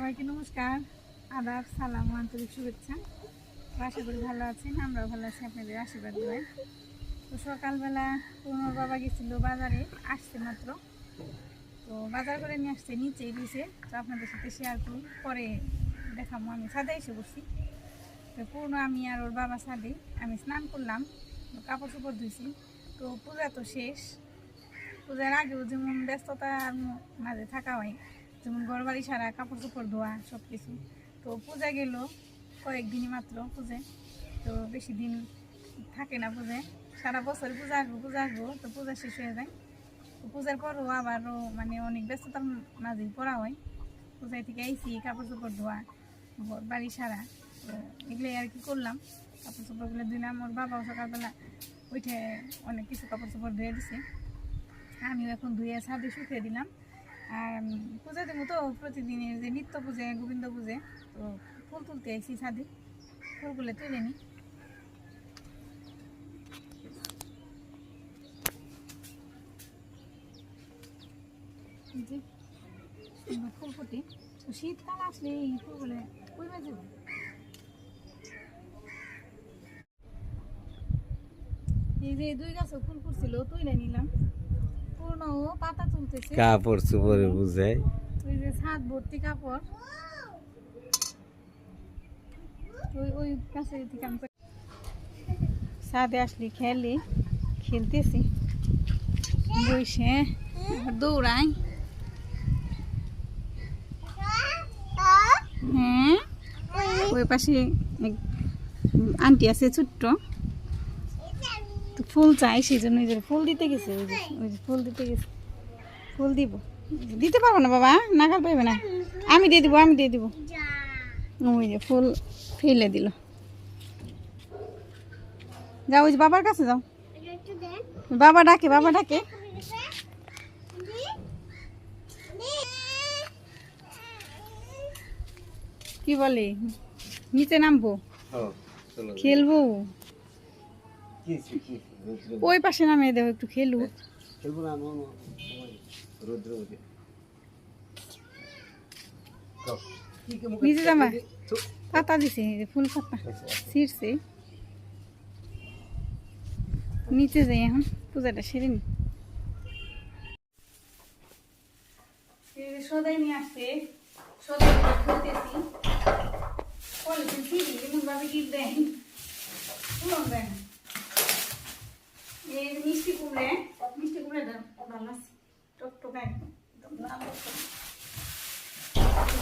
সবাইকে নমস্কার, আদাব, সালাম, আন্তরিক শুভেচ্ছা। আশা করি ভালো আছেন, আমরাও ভালো আছি আপনাদের আশীর্বাদ দেওয়া। তো সকালবেলা পুরনোর বাবা গেছিলো বাজারে, আসছে মাত্র। তো বাজার করে নিয়ে আসছে, নিচেই দিয়েছে। তো আপনাদের সাথে শেয়ার করুন, পরে দেখাবো। আমি ছাদে এসে বসছি। তো পুরনো আমি আর ওর বাবা ছাদে। আমি স্নান করলাম, কাপড় চোপড় ধুইছি। তো পূজা তো শেষ। পূজার আগেও যেমন ব্যস্ততার মাঝে থাকা হয়, যেমন ঘর বাড়ি সারা, কাপড় চোপড় ধোয়া, সব কিছু। তো পূজা গেল কয়েকদিনই মাত্র পূজায়। তো বেশি দিন থাকে না পূজায়, সারা বছর পূজা আসবো তো পূজা শেষ হয়ে যায়। তো পূজার পরও আবারও মানে অনেক ব্যস্ততার মাঝেই পড়া হয়। পূজায় থেকে আইসি, কাপড় চোপড় ধোয়া, ঘর বাড়ি সারা, তো এগুলোই আর কি করলাম। কাপড় চোপড়গুলো দিলাম। ওর বাবাও সকালবেলা উঠে অনেক কিছু কাপড় চোপড় ধুয়ে দিছে, আমিও এখন ধুয়ে ছাদে শুকিয়ে দিলাম। আর পূজা দেবো তো প্রতিদিনের যে নিত্য পুজো, গোবিন্দ পুজো। তো ফুল তুলতে আইসি ছাদে, ফুলগুলো তুলে নিই। ফুল ফুটে, তো শীতকাল আসলে এই ফুলগুলো কইবা যাব। এই যে 2 গাছে ফুল ফুটছিল, তুলে নিলাম। পুরনো পাতা তুলতেছে, কাপড় চোপড়ে বুঝায়। ওই যে ছাদ ভর্তি কাপড়। ওই কাছে থেকে আমি ছাদে আসলি খেলতেছি বসে, দৌড়াই। হ্যাঁ, ওই পাশে আন্টি আছে ছোট্ট, তো ফুল চাই, সেই জন্য ফুল দিতে গেছে। ওই যে ফুল দিতে গেছে, ফুল দিতে পারবো না বাবা, নাগাল পাইবে না। আমি দিয়ে দিব ওই যে ফুল ফেলে দিল। যাও, ওই যে বাবার কাছে যাও, বাবা ডাকে। কি বলে, নিচে নামবো, খেলবো। ওই পাশে নামে দেবো, একটু খেলবো। নিচে জামা পাতা দিছে, ফুল পাতা ছিঁড়ছে। নিচে যাই এখন, পূজাটা সেরে নি। সদাই নিয়ে আসছে, সদাই খেলতেছি। পলিথিন ছিঁড়ি এমন ভাবে কি দেন, পুরন দেন। এই মিষ্টি কুমড়ে ভালো আছে, টকটকা একদম লাল।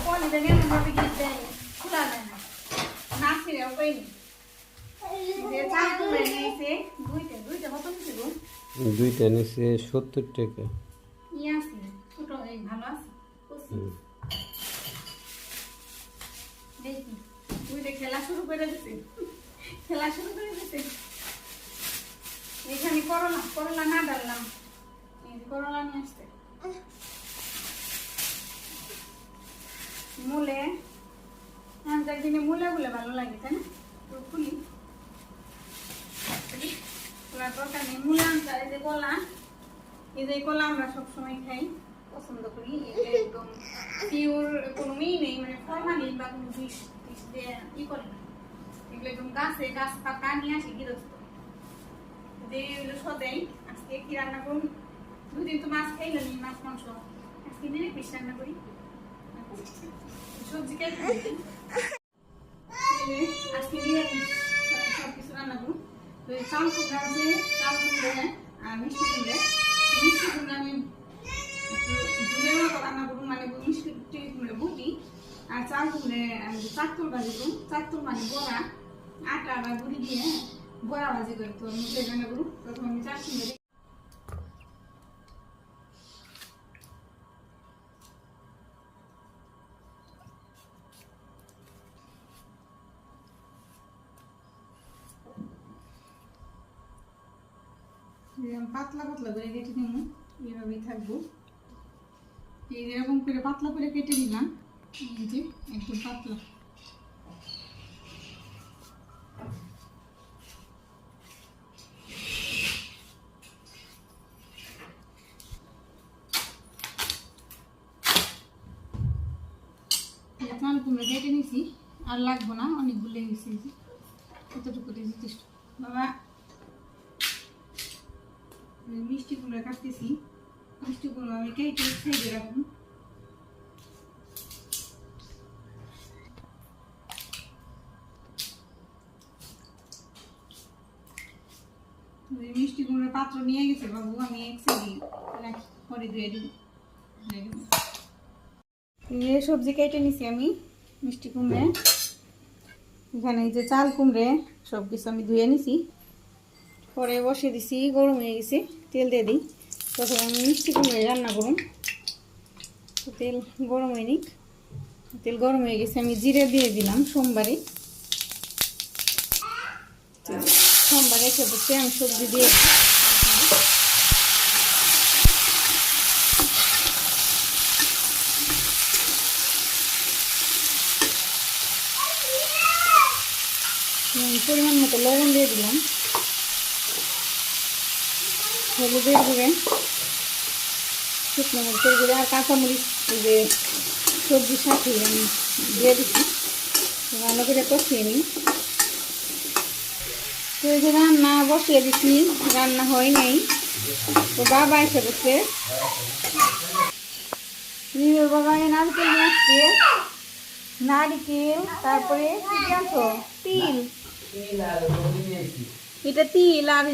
পলিথিন এমন ভাবে কি দেয়, খোলা দেয় না, না ছিঁড়েও পাইনি। দুইটা নিচে 70 টাকা। খেলা শুরু করে দিছে, এখানে করলা না ডাললাম, করলা নিয়ে আসতে। মূলে একদিনে মূলাগুলো ভালো লাগে, তাই না? খুলি তরকারি মূলা আনতে, এই যে কলা, আমরা সবসময় খাই, পছন্দ করি। একদম পিওর, কোনো নেই, মানে ফরমালিন বা কোনো বিষ দিয়ে ই করে না। এগুলো একদম গাছ পাতা নিয়ে আসি গৃহস্থ। যে সদাই আজকে কি রান্না করুন, 2 দিন তো মাছ খাইলাম, মাছ মাংস। আজকে নিরামিষ রান্না করি, সবজি কেটে আজকে নিরামিষ সবকিছু রান্না করুন। তো চাল কুমড়া আছে, চাল কুমড়ে আর মিষ্টি কুমড়ে আমি ঝুলের মতো রান্না করুন, মানে মিষ্টি কুমড়ে বুটি। আর চাল কুমড়ে চাকতুল ভাজি করুন, চাকতুল মানে বড়া, আটা বা গুড়ি দিয়ে বড়া ভাজি করে। তো আমি রান্না করুন, প্রথমে আমি চাল কুমড়ে পাতলা করে কেটে নিব। এইভাবেই থাকবো, এইরকম করে পাতলা করে কেটে নিলাম। এই যে একটু পাতলা। চাল কুমড়ো কেটে নিছি, আর লাগবো না, অনেকগুলো হয়েছে, এতটুকুতে যথেষ্ট। বাবা মিষ্টি কুমড়ো কাটতেছি, মিষ্টি কুমড়ো আমি কেটে সাইডে রাখুন। মিষ্টি কুমড়োর পাত্র নিয়ে গেছে বাবু, আমি এক সাইডে রাখি, পরে ধুয়ে দিব। এই সবজি কেটে নিছি আমি, মিষ্টি কুমড়ে, এখানে এই যে চাল কুমড়ে সব কিছু আমি ধুয়ে নিছি, পরে বসিয়ে দিছি, গরম হয়ে গেছে, তেল দিয়ে দিই। প্রথমে আমি মিষ্টি কুমড়ে রান্না করুন, তেল গরম হয়ে নিক। তেল গরম হয়ে গেছে, আমি জিরে দিয়ে দিলাম সোমবারে, সোমবারে খেতে আমি সবজি দিয়ে পরিমাণ মতো লবণ দিয়ে দিলাম, হলুদের গুঁড়ে, শুকনো মরিচের গুঁড়ে আর কাঁচামরিচ যে সবজির সাথে আমি দিয়ে দিচ্ছি, ভালো করে কষিয়ে নিই। তো এই যে রান্না বসিয়ে দিচ্ছি, রান্না হয় নাই, তো বাবা এসে বসে, বাবা নারকেল নিয়ে আসছে, নারিকেল, তারপরে তিল, এটা তিল আর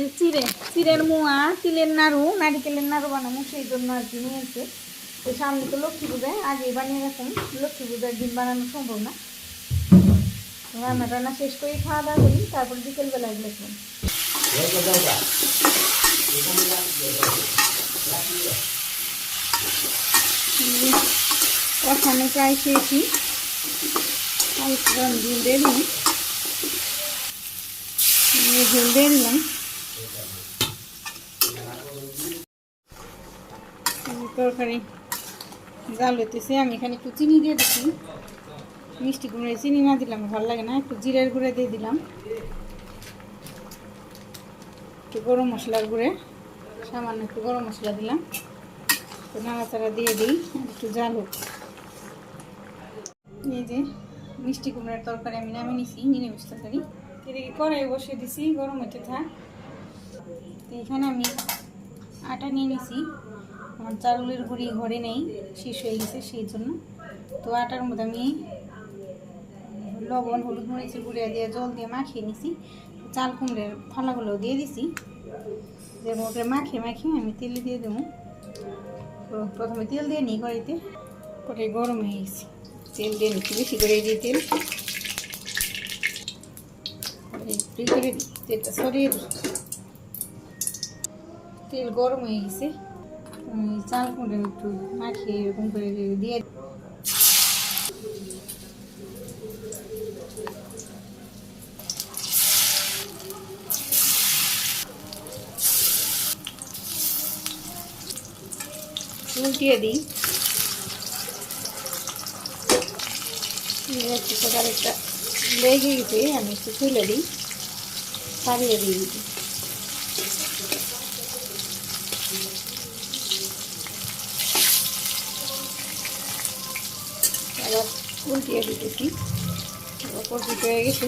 চিড়ের মোয়া, তিলের নাড়ু, নারিকেলের নাড়ু বানাবো, সেই জন্য আর কি নিয়েছে। তো সামনে তো লক্ষ্মী পূজায়, আগে বানিয়ে রাখুন, লক্ষ্মী পূজার দিন বানানো সম্ভব না। রান্না টান্না শেষ করে খাওয়া দাওয়া করি, তারপর বিকেলবেলায় দেখুন। ওখানে প্রায় শেষই, ঝুল দিয়ে দিই, ঝুল দিয়ে দিলাম, তরকারি জাল হইতেছে। আমি এখানে একটু চিনি দিয়ে দিচ্ছি, মিষ্টি কুমড়োয় চিনি না দিলাম ভালো লাগে না, একটু জিরের গুঁড়ে দিয়ে দিলাম, একটু গরম মশলার গুঁড়ে, সামান্য একটু গরম মশলা দিলাম, তো নাড়াচাড়া দিয়ে দিই, একটু জাল হোক। এই যে মিষ্টি কুমড়ার তরকারি আমি নামিয়ে নিছি, নিরামিষ তরকারি, এদিকে কড়াই বসিয়ে দিছি, গরম হতে থাক। তো এখানে আমি আটা নিয়ে নিছি, আমার চাউলের গুঁড়ি ঘরে নেই, শেষ হয়ে গেছে সেই জন্য। তো আটার মধ্যে আমি লবণ, হলুদ, মরিচের গুঁড়া দিয়ে জল দিয়ে মাখিয়ে নিছি, চাল কুমড়ের ফালাগুলো দিয়ে দিছি, যে ওটা মাখিয়ে আমি তেলে দিয়ে দেবো। তো প্রথমে তেল দিয়ে নিই কড়াইতে, কড়াই গরম হয়ে গেছে, তেল দিয়ে নিচ্ছি বেশি করে দিয়ে তেল, করে দিই, তেলটা সরিয়ে দিই। তেল গরম হয়ে গেছে, চাল কুমড়ো একটু মাখিয়ে এরকম করে দিয়ে উল্টিয়ে দিই। একটা লেগে গেছে, আমি একটু তুলে দিই, ছাড়িয়ে দিয়ে দিই। আবার উল্টিয়ে দিতেছি, কষি হয়ে গেছে।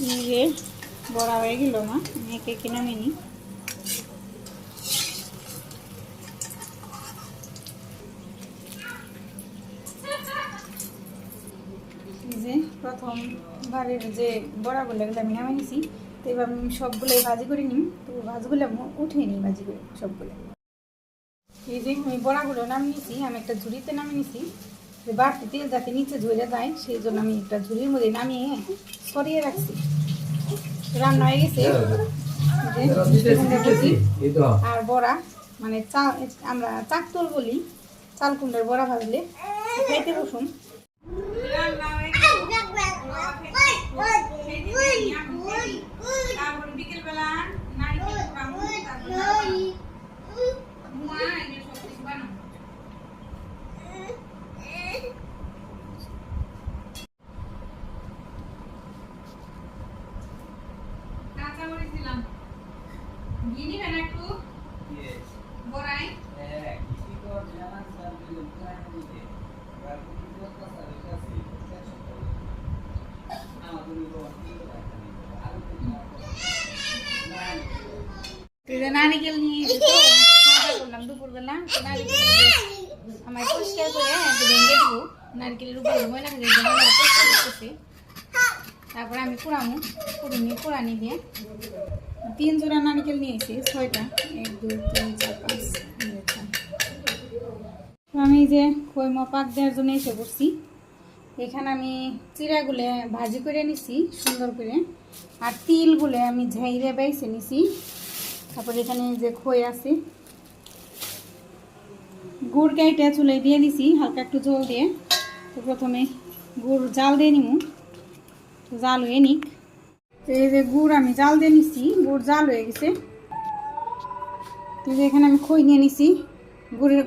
নিজে বড়া হয়ে গেল না, আমি একে একে নামিয়ে নিই। যে প্রথমবারের যে বড়াগুলো এগুলো আমি নামিয়ে নিছি, তো এবার আমি সবগুলোই ভাজি করে নিই। তো ভাজগুলো উঠিয়ে নিই ভাজি করে সবগুলো। এই যে আমি বড়াগুলো নামিয়ে নিছি, আমি একটা ঝুড়িতে নামিয়ে নিছি, যে বাড়তি তেল যাতে নিচে ঝরে যায় সেই জন্য আমি একটা ঝুড়ির মধ্যে নামিয়ে সরিয়ে রাখছি। রান্না হয়ে গেছে, আর বড়া মানে আমরা চাকতল বলি, চাল কুমড়ার বড়া ভাজলে খাইতে বসুন। বিকেলবেলা ঘি দিবেন একটু বড়াই নারিকেল নিয়ে তো খাওয়া করলাম দুপুরবেলা নারিকেল আমার পরিষ্কার করে ভেঙে দিব নারকেলের উপরে ময়লা পরিষ্কার করতেছি তারপরে আমি কুড়ামু কুড়ানি দিয়ে 3 জোড়া নারকেল নিয়েছি 6টা 1 2 3 4 5 তো আমি যে খৈমা পাক দেওয়ার জন্য এসে পড়ছি এখানে আমি চিড়াগুলো ভাজি করে নিছি সুন্দর করে আর তিলগুলো আমি ঝাইরে বাইছে নিছি তারপর এখানে যে খই আছে গুড় কাইটা চুলে দিয়ে দিছি হালকা একটু জল দিয়ে তো প্রথমে গুড় জাল দিয়ে নিমু তো জাল হয়ে নিক তো এই যে গুড় আমি জাল দিয়ে নিছি গুড় জাল হয়ে গেছে তো এখানে আমি খই নিয়ে নিছি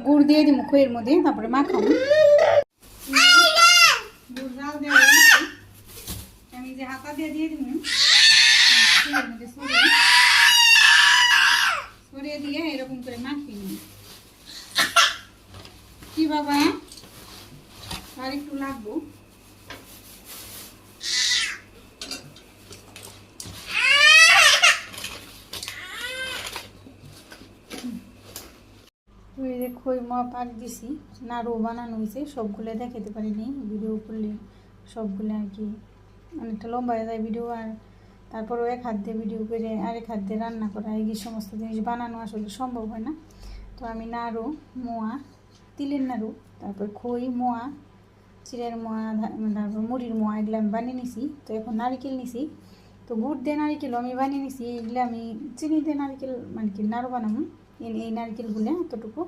গুড় দিয়ে দিব খইয়ের মধ্যে তারপরে মাখাবো গুড় জাল দেওয়া হয়ে গেছে আমি যে হাতা দিয়ে দিব খইয়ের মধ্যে ছড়িয়ে দিয়ে এরকম করে মাখিয়ে নিই কি বাবা আর একটু লাগবো খৈমা পাক দিছি নাড়ু বানানো হয়েছে সবগুলো দেখাতে পারিনি ভিডিও করলে সবগুলো আর কি অনেকটা লম্বা হয়ে যায় ভিডিও আর তারপরেও এক হাত দিয়ে ভিডিও করে আরেক হাত দিয়ে রান্না করা এই সমস্ত জিনিস বানানো আসলে সম্ভব হয় না তো আমি নাড়ু মোয়া তিলের নাড়ু তারপর খই মোয়া চিড়ের মোয়া তারপর মুড়ির মোয়া এগুলো আমি বানিয়ে নিছি তো এখন নারিকেল নিছি তো গুড় দিয়ে নারিকেল আমি বানিয়ে নিছি এগুলো আমি চিনি দিয়ে নারিকেল মানে কি নাড়ু বানাবো এই নারিকেলগুলো এতটুকু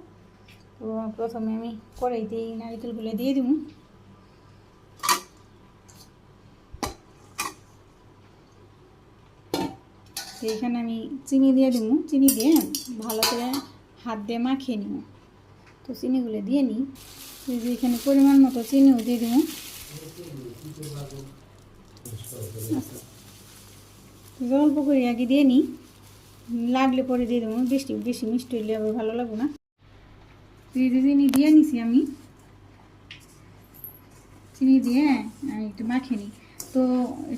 তো প্রথমে আমি কড়াইতে এই নারিকেলগুলো দিয়ে দিব তো এখানে আমি চিনি দিয়ে দিব চিনি দিয়ে ভালো করে হাত দিয়ে মাখিয়ে নিব তো চিনিগুলো দিয়ে নিই এখানে পরিমাণ মতো চিনিও দিয়ে দিব অল্প করে আগে দিয়ে নিই লাগলে পরে দিয়ে দেবো বেশি মিষ্টি হইলে আবার ভালো লাগবে না চিনি দিয়ে নিছি আমি চিনি দিয়ে একটু মাখিয়ে নিই তো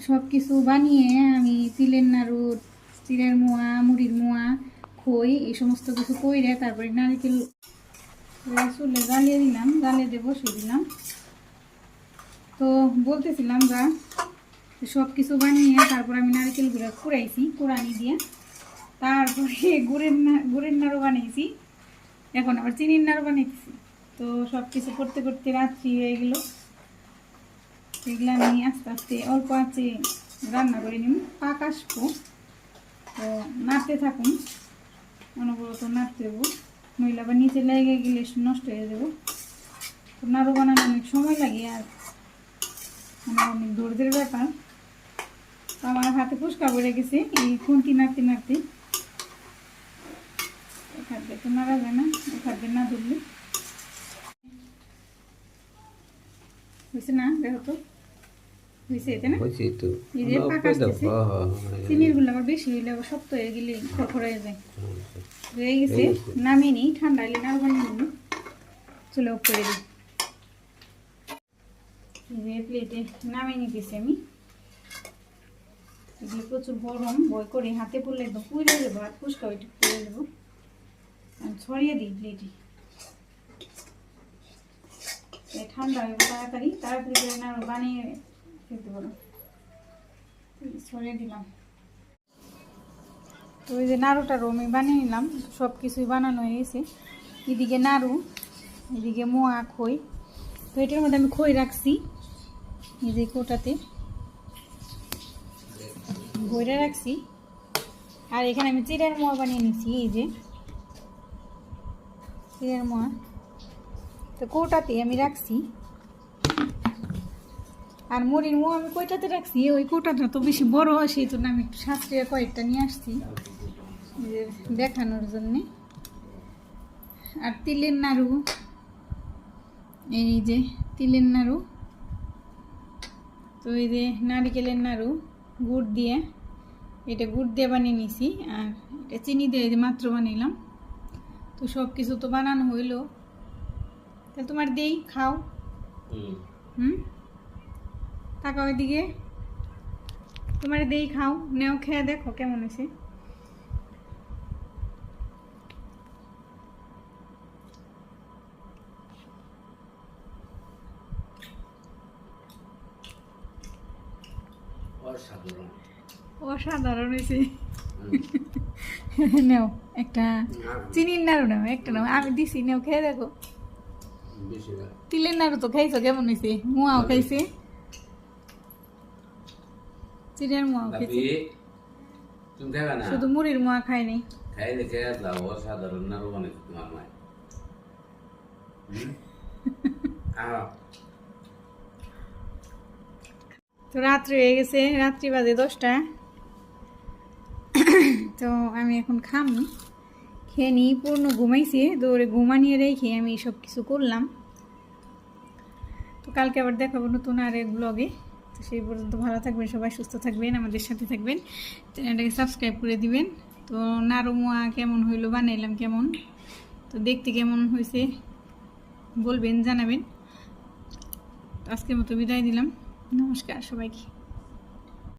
সব কিছু বানিয়ে আমি তিলের নাড়ু চিড়ের মোয়া মুড়ির মোয়া খই এই সমস্ত কিছু কইরে তারপরে নারকেল চুলে জ্বালিয়ে দিলাম জ্বালিয়ে দিয়ে বসিয়ে দিলাম তো বলতেছিলাম যা সব কিছু বানিয়ে তারপর আমি নারকেলগুলো কুড়াইছি কুড়ানি দিয়ে তারপরে গুড়ের নাড়ু বানিয়েছি এখন আবার চিনির নাড়ু বানিয়েছি তো সব কিছু করতে করতে রাত্রি হয়ে গেল এগুলো আমি আস্তে আস্তে অল্প আছে রান্না করে নিব পাক আসবো তো নাড়তে থাকুন অনবরত নাড়তে দেবো নইলে আবার নিচে লেগে গেলে নষ্ট হয়ে যাবো তো নাড়ু বানানো অনেক সময় লাগে আর অনেক ধৈর্যের ব্যাপার তো আমার হাতে ফুসকা পড়ে গেছে এই খুন্তি নাড়তে নাড়তে খাদ্য তো নাড়া যায় না খাদ্য না ধরলে হয়েছে না দেখো তো হয়েছে এতে না এই যে পাক আসতেছে চিনির গুলো আবার বেশি হইলে আবার শক্ত হয়ে গেলে খড়খড় হয়ে যায় হয়ে গেছে নামিয়ে নিই ঠান্ডা হলে নাড়ু বানিয়ে নিই চলে অফ করে দিই এই প্লেটে নামিয়ে নিতেছি আমি এগুলো প্রচুর গরম বয় করে হাতে পড়লে একদম পুড়ে দেবো হাত ফুসকা ওইটা পুড়ে দেবো ছড়িয়ে দিই প্লেটে ঠান্ডা হয়ে তাড়াতাড়ি করে নাড়ু বানিয়ে খেতে পারো ছড়িয়ে দিলাম তো ওই যে নাড়ুটা আমি বানিয়ে নিলাম সব কিছুই বানানো হয়ে গেছে এদিকে নাড়ু এদিকে মোয়া খই তো এটার মধ্যে আমি খই রাখছি এই যে কোটাতে ভরে রাখছি আর এখানে আমি চিড়ের মোয়া বানিয়ে নিচ্ছি এই যে চিড়ের মোয়া তো কোটাতে আমি রাখছি আর মুড়ির মোয়া আমি কয়টাতে রাখছি ওই কোটাটা তো বেশি বড় হয় সেই জন্য আমি একটু সাঁতরে কয়েকটা নিয়ে আসছি দেখানোর জন্যে আর তিলের নাড়ু এই যে তিলের নাড়ু তো এই যে নারিকেলের নাড়ু গুড় দিয়ে এটা গুড় দিয়ে বানিয়ে নিছি, আর এটা চিনি দিয়ে মাত্র বানাইলাম। তো সব কিছু তো বানানো হইলো, তাহলে তোমার দেই, খাও। তাকাও এদিকে, তোমার দেই, খাও, নেও, খেয়ে দেখো কেমন হয়েছে। অসাধারণ হয়েছে। নেও একটা চিনির নাড়ু, নাও একটা, নাও, আমি দিছি, নেও, খেয়ে দেখো। তিলের নাড়ু তো খাইছো, কেমন হয়েছে? মুয়াও খাইছে, চিনির মুয়াও খাইছে, শুধু মুড়ির মুয়া খায়নি। তো রাত্রি হয়ে গেছে, রাত্রি বাজে 10টা। তো আমি এখন খামি, খেয়ে নিই। পূর্ণ ঘুমাইছি, দৌড়ে ঘুমানিয়ে রেখে আমি সব কিছু করলাম। তো কালকে আবার দেখাবো নতুন আর এক ব্লগে। তো সেই পর্যন্ত ভালো থাকবেন সবাই, সুস্থ থাকবেন, আমাদের সাথে থাকবেন, চ্যানেলটাকে সাবস্ক্রাইব করে দিবেন। তো নাড়ু মোয়া কেমন হইলো, বানাইলাম কেমন, তো দেখতে কেমন হয়েছে বলবেন, জানাবেন। তো আজকের মতো বিদায় দিলাম, নমস্কার সবাইকে।